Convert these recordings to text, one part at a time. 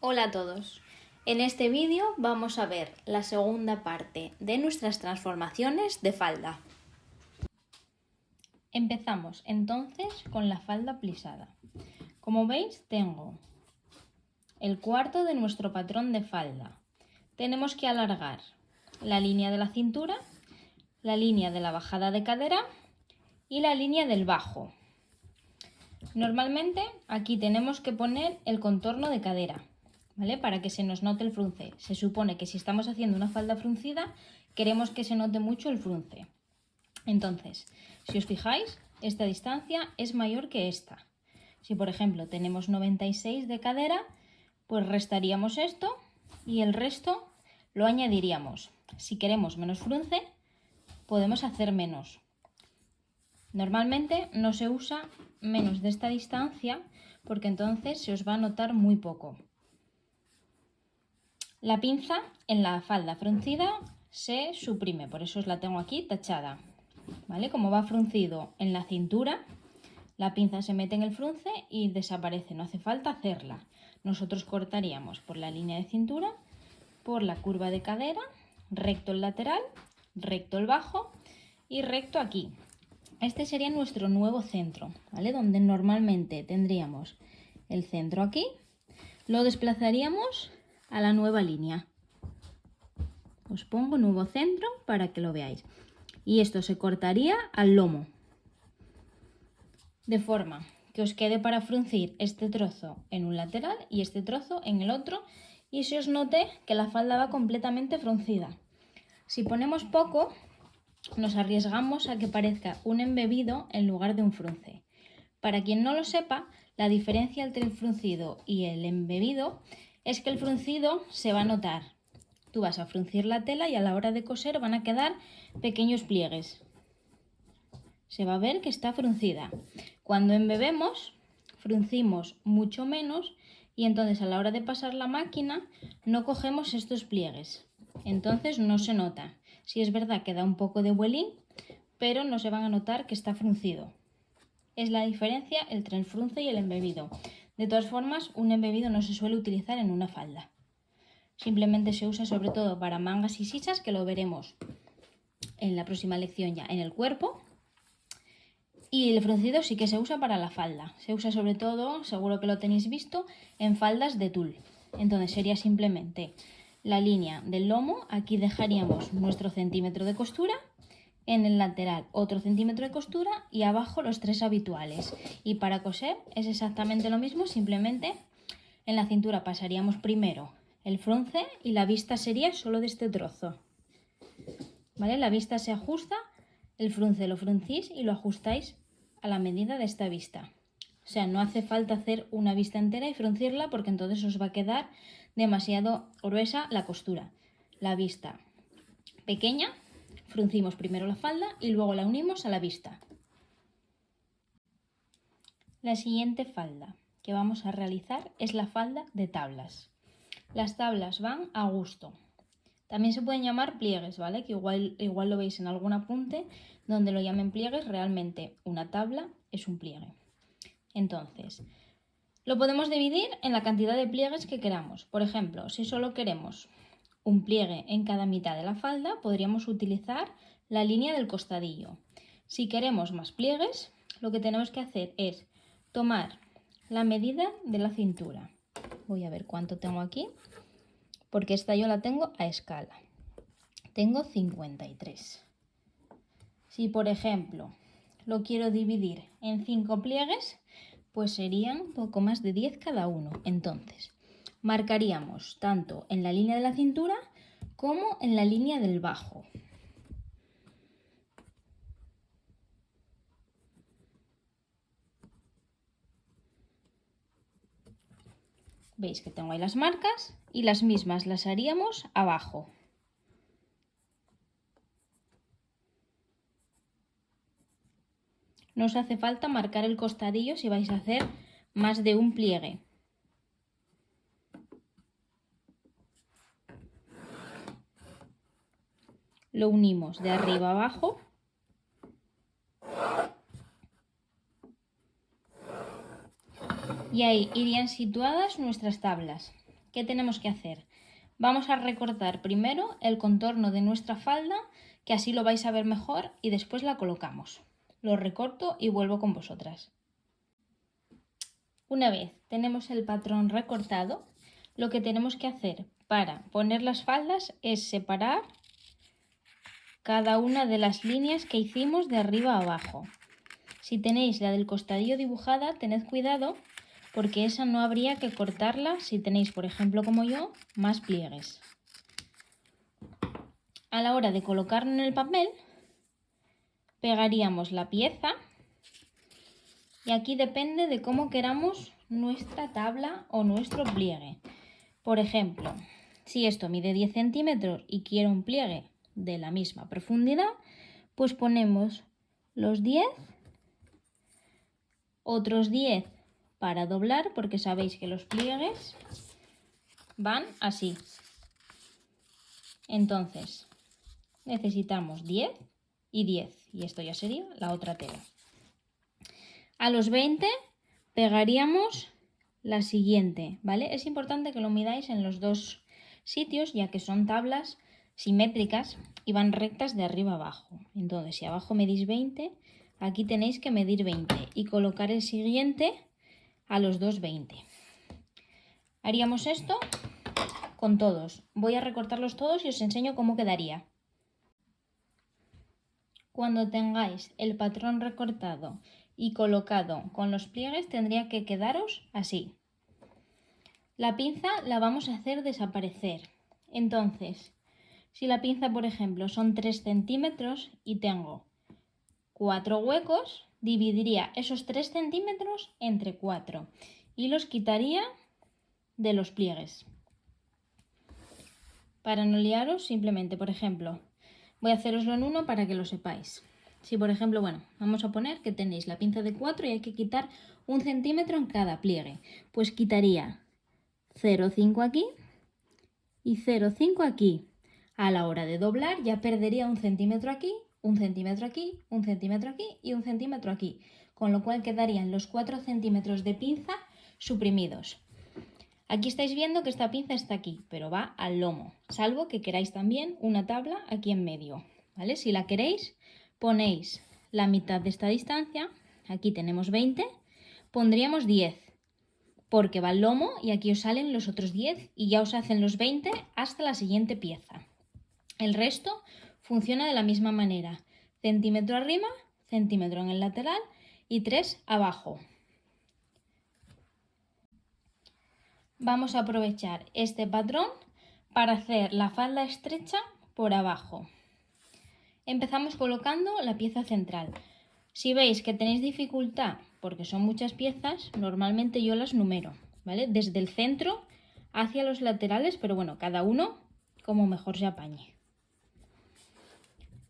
Hola a todos. En este vídeo vamos a ver la segunda parte de nuestras transformaciones de falda. Empezamos entonces con la falda plisada. Como veis, tengo el cuarto de nuestro patrón de falda. Tenemos que alargar la línea de la cintura, la línea de la bajada de cadera y la línea del bajo. Normalmente aquí tenemos que poner el contorno de cadera, ¿vale? Para que se nos note el frunce. Se supone que si estamos haciendo una falda fruncida, queremos que se note mucho el frunce. Entonces, si os fijáis, esta distancia es mayor que esta. Si por ejemplo tenemos 96 de cadera, pues restaríamos esto y el resto lo añadiríamos. Si queremos menos frunce, podemos hacer menos. Normalmente no se usa menos de esta distancia porque entonces se os va a notar muy poco. La pinza en la falda fruncida se suprime, por eso os la tengo aquí tachada, ¿vale? Como va fruncido en la cintura, la pinza se mete en el frunce y desaparece, no hace falta hacerla. Nosotros cortaríamos por la línea de cintura, por la curva de cadera, recto el lateral, recto el bajo y recto aquí. Este sería nuestro nuevo centro, ¿vale? Donde normalmente tendríamos el centro aquí, lo desplazaríamos a la nueva línea. Os pongo nuevo centro para que lo veáis. Y esto se cortaría al lomo, de forma que os quede para fruncir este trozo en un lateral y este trozo en el otro, y se os note que la falda va completamente fruncida. Si ponemos poco, nos arriesgamos a que parezca un embebido en lugar de un frunce. Para quien no lo sepa, la diferencia entre el fruncido y el embebido es que el fruncido se va a notar. Tú vas a fruncir la tela y a la hora de coser van a quedar pequeños pliegues. Se va a ver que está fruncida. Cuando embebemos, fruncimos mucho menos y entonces a la hora de pasar la máquina no cogemos estos pliegues. Entonces no se nota. Sí es verdad que da un poco de vuelín, pero no se van a notar que está fruncido. Es la diferencia entre el frunce y el embebido. De todas formas, un embebido no se suele utilizar en una falda. Simplemente se usa sobre todo para mangas y sisas, que lo veremos en la próxima lección ya en el cuerpo. Y el fruncido sí que se usa para la falda. Se usa sobre todo, seguro que lo tenéis visto, en faldas de tul. Entonces sería simplemente la línea del lomo. Aquí dejaríamos nuestro centímetro de costura. En el lateral otro centímetro de costura y abajo los 3 habituales. Y para coser es exactamente lo mismo, simplemente en la cintura pasaríamos primero el frunce y la vista sería solo de este trozo. ¿Vale? La vista se ajusta, el frunce lo fruncís y lo ajustáis a la medida de esta vista. O sea, no hace falta hacer una vista entera y fruncirla porque entonces os va a quedar demasiado gruesa la costura. La vista pequeña, fruncimos primero la falda y luego la unimos a la vista. La siguiente falda que vamos a realizar es la falda de tablas. Las tablas van a gusto. También se pueden llamar pliegues, ¿vale? Que igual lo veis en algún apunte donde lo llamen pliegues. Realmente una tabla es un pliegue. Entonces, lo podemos dividir en la cantidad de pliegues que queramos. Por ejemplo, si solo queremos un pliegue en cada mitad de la falda, podríamos utilizar la línea del costadillo. Si queremos más pliegues, lo que tenemos que hacer es tomar la medida de la cintura. Voy a ver cuánto tengo aquí, porque esta yo la tengo a escala. Tengo 53. Si, por ejemplo, lo quiero dividir en 5 pliegues, pues serían poco más de 10 cada uno. Entonces, marcaríamos tanto en la línea de la cintura como en la línea del bajo. Veis que tengo ahí las marcas y las mismas las haríamos abajo. No os hace falta marcar el costadillo si vais a hacer más de un pliegue. Lo unimos de arriba a abajo. Y ahí irían situadas nuestras tablas. ¿qué tenemos que hacer? Vamos a recortar primero el contorno de nuestra falda, que así lo vais a ver mejor, y después la colocamos. Lo recorto y vuelvo con vosotras. Una vez tenemos el patrón recortado, lo que tenemos que hacer para poner las faldas es separar cada una de las líneas que hicimos de arriba a abajo. Si tenéis la del costadillo dibujada, tened cuidado porque esa no habría que cortarla si tenéis, por ejemplo, como yo, más pliegues. A la hora de colocarlo en el papel, pegaríamos la pieza y aquí depende de cómo queramos nuestra tabla o nuestro pliegue. Por ejemplo, si esto mide 10 centímetros y quiero un pliegue de la misma profundidad, pues ponemos los 10, otros 10 para doblar, porque sabéis que los pliegues van así. Entonces, necesitamos 10 y 10, y esto ya sería la otra tela. A los 20 pegaríamos la siguiente, ¿vale? Es importante que lo midáis en los dos sitios, ya que son tablas simétricas y van rectas de arriba a abajo. Entonces, si abajo medís 20, aquí tenéis que medir 20 y colocar el siguiente a los dos 20. Haríamos esto con todos. Voy a recortarlos todos y os enseño cómo quedaría. Cuando tengáis el patrón recortado y colocado con los pliegues, tendría que quedaros así. La pinza la vamos a hacer desaparecer. Entonces, si la pinza, por ejemplo, son 3 centímetros y tengo 4 huecos, dividiría esos 3 centímetros entre 4 y los quitaría de los pliegues. Para no liaros, simplemente, por ejemplo, voy a haceroslo en uno para que lo sepáis. Si, por ejemplo, bueno, vamos a poner que tenéis la pinza de 4 y hay que quitar 1 centímetro en cada pliegue, pues quitaría 0,5 aquí y 0,5 aquí. A la hora de doblar ya perdería 1 centímetro aquí, 1 centímetro aquí, 1 centímetro aquí y 1 centímetro aquí, con lo cual quedarían los 4 centímetros de pinza suprimidos. Aquí estáis viendo que esta pinza está aquí, pero va al lomo, salvo que queráis también una tabla aquí en medio, ¿vale? Si la queréis, ponéis la mitad de esta distancia, aquí tenemos 20, pondríamos 10, porque va al lomo y aquí os salen los otros 10 y ya os hacen los 20 hasta la siguiente pieza. El resto funciona de la misma manera, centímetro arriba, centímetro en el lateral y 3 abajo. Vamos a aprovechar este patrón para hacer la falda estrecha por abajo. Empezamos colocando la pieza central. Si veis que tenéis dificultad porque son muchas piezas, normalmente yo las numero, ¿vale? Desde el centro hacia los laterales, pero bueno, cada uno como mejor se apañe.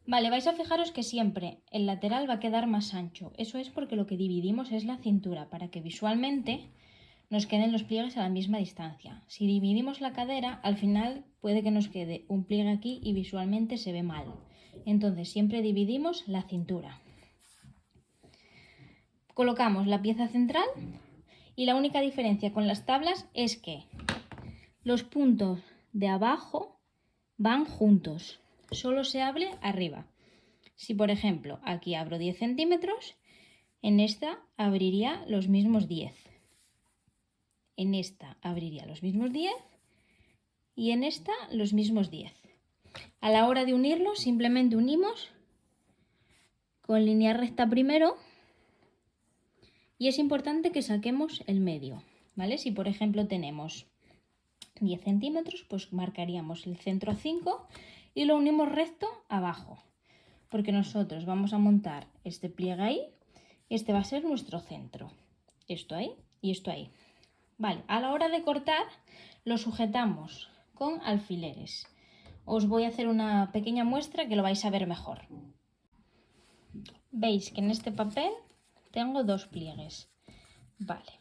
Vale, vais a fijaros que siempre el lateral va a quedar más ancho. Eso es porque lo que dividimos es la cintura, para que visualmente nos queden los pliegues a la misma distancia. Si dividimos la cadera, al final puede que nos quede un pliegue aquí y visualmente se ve mal. Entonces siempre dividimos la cintura. Colocamos la pieza central y la única diferencia con las tablas es que los puntos de abajo van juntos. Solo se abre arriba. Si por ejemplo aquí abro 10 centímetros, en esta abriría los mismos 10. En esta abriría los mismos 10 y en esta los mismos 10. A la hora de unirlos simplemente unimos con línea recta primero y es importante que saquemos el medio, ¿vale? Si por ejemplo tenemos 10 centímetros, pues marcaríamos el centro a 5 y lo unimos recto abajo, porque nosotros vamos a montar este pliegue ahí y este va a ser nuestro centro. Esto ahí y esto ahí. Vale, a la hora de cortar lo sujetamos con alfileres. Os voy a hacer una pequeña muestra que lo vais a ver mejor. Veis que en este papel tengo dos pliegues. Vale,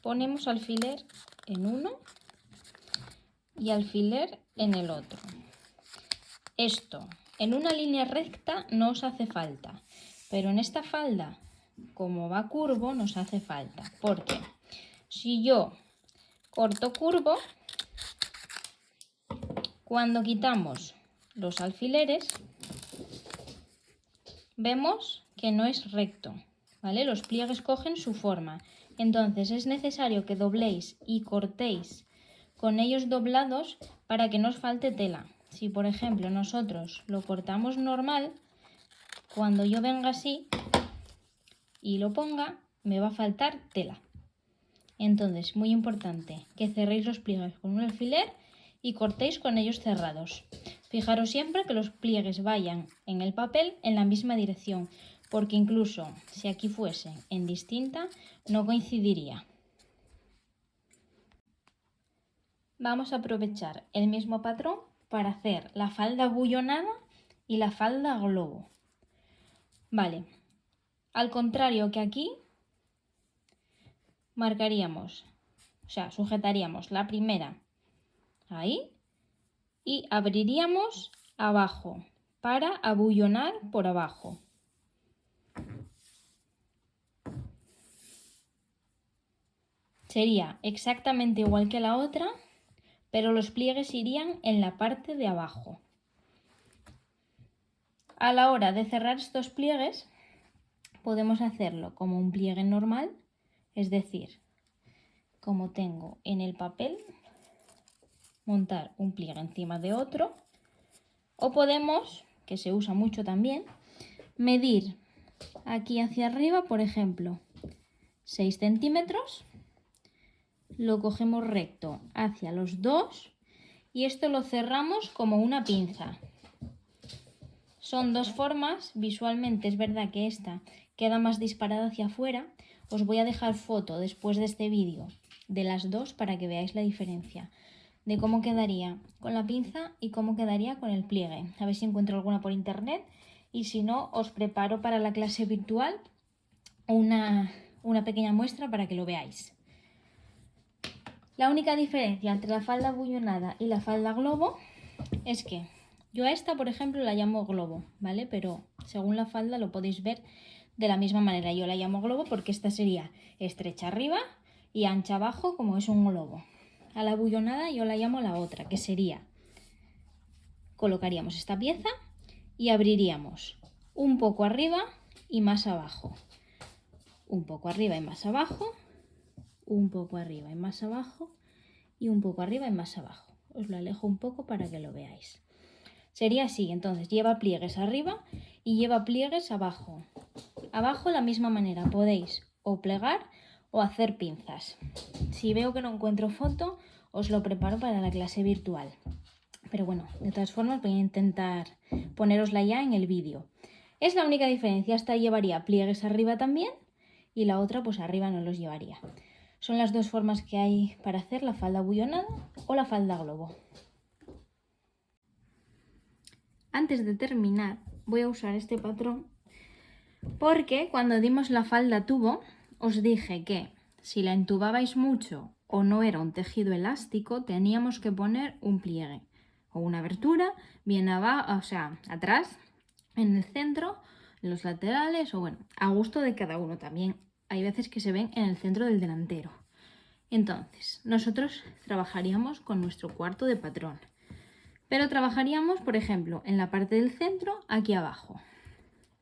ponemos alfiler en uno y alfiler en el otro. Esto en una línea recta no os hace falta, pero en esta falda, como va curvo, nos hace falta. Porque si yo corto curvo, Cuando quitamos los alfileres, vemos que no es recto, ¿vale? Los pliegues cogen su forma. Entonces es necesario que dobléis y cortéis con ellos doblados para que no os falte tela. Si por ejemplo nosotros lo cortamos normal, cuando yo venga así y lo ponga, me va a faltar tela. Entonces, muy importante que cerréis los pliegues con un alfiler y cortéis con ellos cerrados. Fijaros siempre que los pliegues vayan en el papel en la misma dirección, porque incluso si aquí fuese en distinta, no coincidiría. Vamos a aprovechar el mismo patrón para hacer la falda bullonada y la falda globo. Vale, al contrario que aquí, marcaríamos, o sea, sujetaríamos la primera ahí y abriríamos abajo para abullonar por abajo. Sería exactamente igual que la otra, pero los pliegues irían en la parte de abajo. A la hora de cerrar estos pliegues, podemos hacerlo como un pliegue normal, es decir, como tengo en el papel, montar un pliegue encima de otro, o podemos, que se usa mucho también, medir aquí hacia arriba, por ejemplo, 6 centímetros, lo cogemos recto hacia los dos y esto lo cerramos como una pinza. Son dos formas, visualmente es verdad que esta queda más disparada hacia afuera. Os voy a dejar foto después de este vídeo de las dos para que veáis la diferencia de cómo quedaría con la pinza y cómo quedaría con el pliegue. A ver si encuentro alguna por internet y si no, os preparo para la clase virtual una pequeña muestra para que lo veáis. La única diferencia entre la falda bullonada y la falda globo es que yo a esta, por ejemplo, la llamo globo, ¿vale? Pero según la falda lo podéis ver de la misma manera. Yo la llamo globo porque esta sería estrecha arriba y ancha abajo como es un globo. A la bullonada yo la llamo la otra, que sería, colocaríamos esta pieza y abriríamos un poco arriba y más abajo. Un poco arriba y más abajo, un poco arriba y más abajo y un poco arriba y más abajo. Os lo alejo un poco para que lo veáis. Sería así, entonces lleva pliegues arriba y lleva pliegues abajo. Abajo de la misma manera, podéis o plegar o hacer pinzas. Si veo que no encuentro foto, os lo preparo para la clase virtual. Pero bueno, de todas formas voy a intentar ponerosla ya en el vídeo. Es la única diferencia, esta llevaría pliegues arriba también y la otra pues arriba no los llevaría. Son las dos formas que hay para hacer la falda bullonada o la falda globo. Antes de terminar voy a usar este patrón porque cuando dimos la falda tubo os dije que si la entubabais mucho o no era un tejido elástico teníamos que poner un pliegue o una abertura bien abajo, o sea, atrás, en el centro, en los laterales o bueno, a gusto de cada uno también. Hay veces que se ven en el centro del delantero. Entonces, nosotros trabajaríamos con nuestro cuarto de patrón. Pero trabajaríamos, por ejemplo, en la parte del centro, aquí abajo.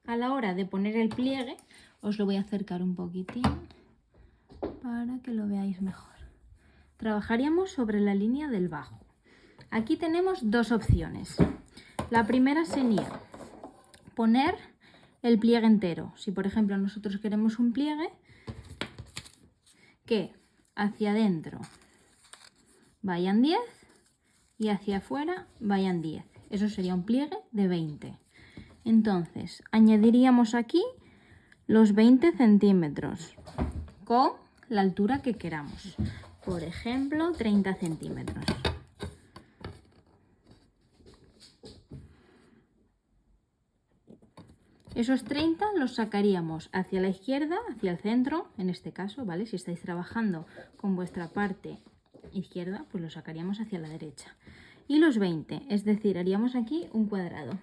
A la hora de poner el pliegue, os lo voy a acercar un poquitín para que lo veáis mejor. Trabajaríamos sobre la línea del bajo. Aquí tenemos dos opciones. La primera sería poner el pliegue entero. Si, por ejemplo, nosotros queremos un pliegue que hacia adentro vayan 10 y hacia afuera vayan 10. Eso sería un pliegue de 20. Entonces, añadiríamos aquí los 20 centímetros con la altura que queramos. Por ejemplo, 30 centímetros. Esos 30 los sacaríamos hacia la izquierda, hacia el centro, en este caso, ¿vale? Si estáis trabajando con vuestra parte izquierda, pues los sacaríamos hacia la derecha. Y los 20, es decir, haríamos aquí un cuadrado.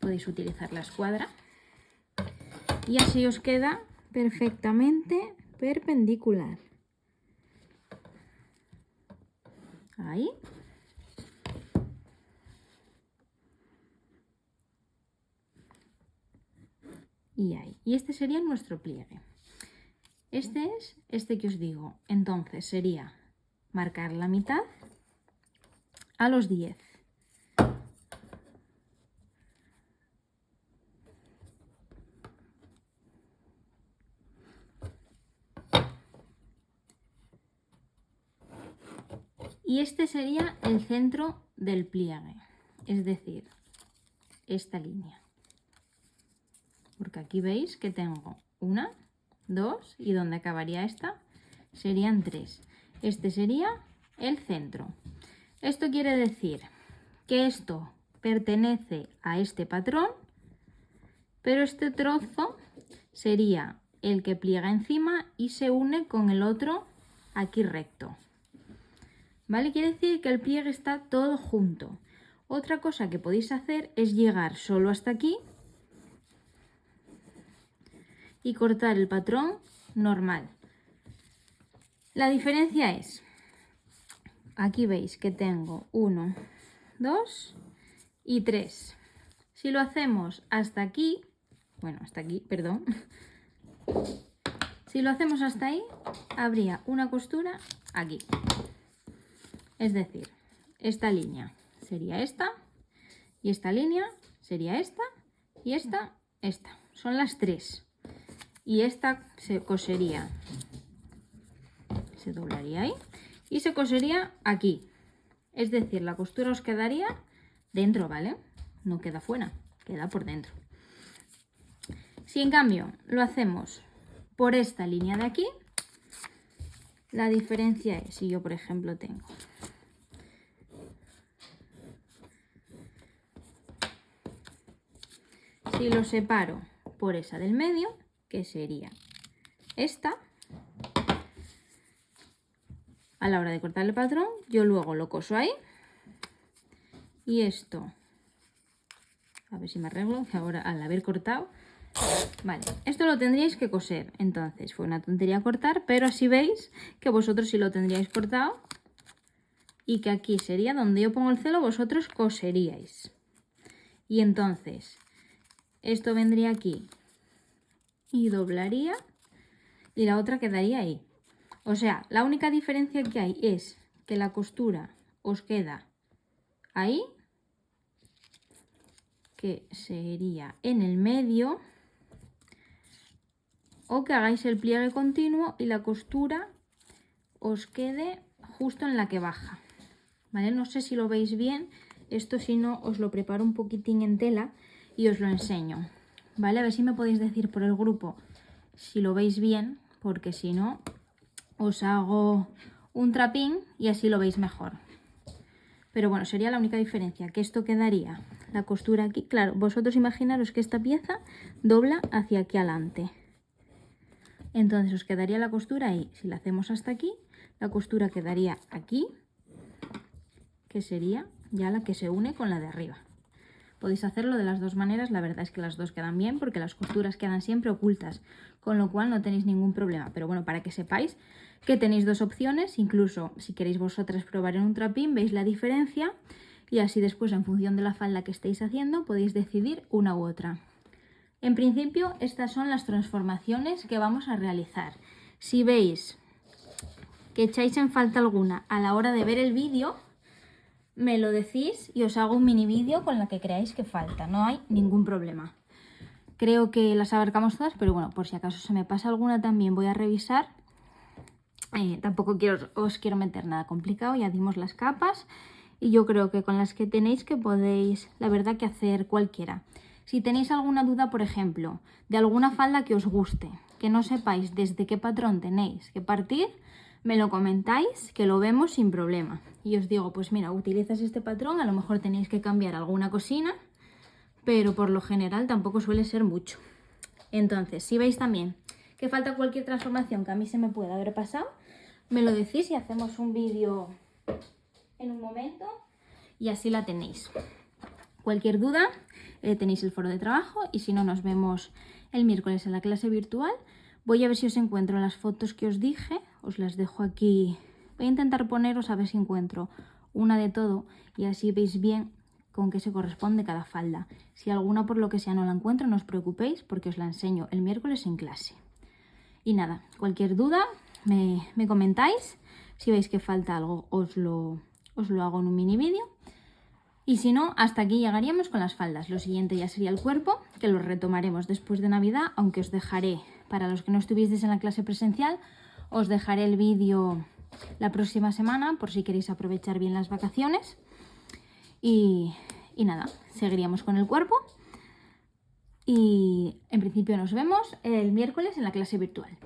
Podéis utilizar la escuadra y así os queda perfectamente perpendicular. Ahí. y ahí. Y este sería nuestro pliegue. Este es este que os digo. Entonces sería marcar la mitad a los 10. Y este sería el centro del pliegue, es decir, esta línea. Porque aquí veis que tengo 1, 2 y donde acabaría esta serían 3. Este sería el centro. Esto quiere decir que esto pertenece a este patrón, pero este trozo sería el que pliega encima y se une con el otro aquí recto. ¿Vale? Quiere decir que el pliegue está todo junto. Otra cosa que podéis hacer es llegar solo hasta aquí y cortar el patrón normal. La diferencia es, aquí veis que tengo 1, 2 y 3. Si lo hacemos hasta aquí, perdón. Si lo hacemos hasta ahí, habría una costura aquí. Es decir, esta línea sería esta, y esta línea sería esta, y esta. Son las 3. Y esta se cosería, se doblaría ahí, y se cosería aquí. Es decir, la costura os quedaría dentro, ¿vale? No queda fuera, queda por dentro. Si en cambio lo hacemos por esta línea de aquí, la diferencia es, si yo por ejemplo tengo si lo separo por esa del medio, que sería esta, a la hora de cortar el patrón, yo luego lo coso ahí y esto, a ver si me arreglo, que ahora al haber cortado, vale, esto lo tendríais que coser. Entonces fue una tontería cortar, pero así veis que vosotros sí lo tendríais cortado y que aquí sería donde yo pongo el celo, vosotros coseríais. Y entonces esto vendría aquí y doblaría y la otra quedaría ahí. O sea, la única diferencia que hay es que la costura os queda ahí, que sería en el medio, o que hagáis el pliegue continuo y la costura os quede justo en la que baja. ¿Vale? No sé si lo veis bien. Esto, si no, os lo preparo un poquitín en tela y os lo enseño. ¿Vale? A ver si me podéis decir por el grupo si lo veis bien, porque si no, os hago un trapín y así lo veis mejor. Pero bueno, sería la única diferencia, que esto quedaría la costura aquí. Claro, vosotros imaginaros que esta pieza dobla hacia aquí adelante. Entonces os quedaría la costura ahí. Si la hacemos hasta aquí, la costura quedaría aquí, que sería ya la que se une con la de arriba. Podéis hacerlo de las dos maneras, la verdad es que las dos quedan bien porque las costuras quedan siempre ocultas, con lo cual no tenéis ningún problema. Pero bueno, para que sepáis que tenéis dos opciones, incluso si queréis vosotras probar en un trapín, veis la diferencia y así después, en función de la falda que estéis haciendo, podéis decidir una u otra. En principio, estas son las transformaciones que vamos a realizar. Si veis que echáis en falta alguna a la hora de ver el vídeo, me lo decís y os hago un mini vídeo con la que creáis que falta, no hay ningún problema. Creo que las abarcamos todas, pero bueno, por si acaso se me pasa alguna también voy a revisar. Tampoco os quiero meter nada complicado, ya dimos las capas y yo creo que con las que tenéis que podéis, la verdad, que hacer cualquiera. Si tenéis alguna duda, por ejemplo, de alguna falda que os guste, que no sepáis desde qué patrón tenéis que partir, me lo comentáis, que lo vemos sin problema. Y os digo, pues mira, utilizas este patrón, a lo mejor tenéis que cambiar alguna cosina, pero por lo general tampoco suele ser mucho. Entonces, si veis también que falta cualquier transformación que a mí se me pueda haber pasado, me lo decís y hacemos un vídeo en un momento y así la tenéis. Cualquier duda, tenéis el foro de trabajo y si no, nos vemos el miércoles en la clase virtual. Voy a ver si os encuentro las fotos que os dije, os las dejo aquí. Voy a intentar poneros a ver si encuentro una de todo y así veis bien con qué se corresponde cada falda. Si alguna por lo que sea no la encuentro, no os preocupéis porque os la enseño el miércoles en clase. Y nada, cualquier duda me comentáis. Si veis que falta algo, os lo hago en un mini vídeo. Y si no, hasta aquí llegaríamos con las faldas. Lo siguiente ya sería el cuerpo, que lo retomaremos después de Navidad, aunque os dejaré, para los que no estuvisteis en la clase presencial, os dejaré el vídeo la próxima semana por si queréis aprovechar bien las vacaciones. Y nada, seguiríamos con el cuerpo. Y en principio nos vemos el miércoles en la clase virtual.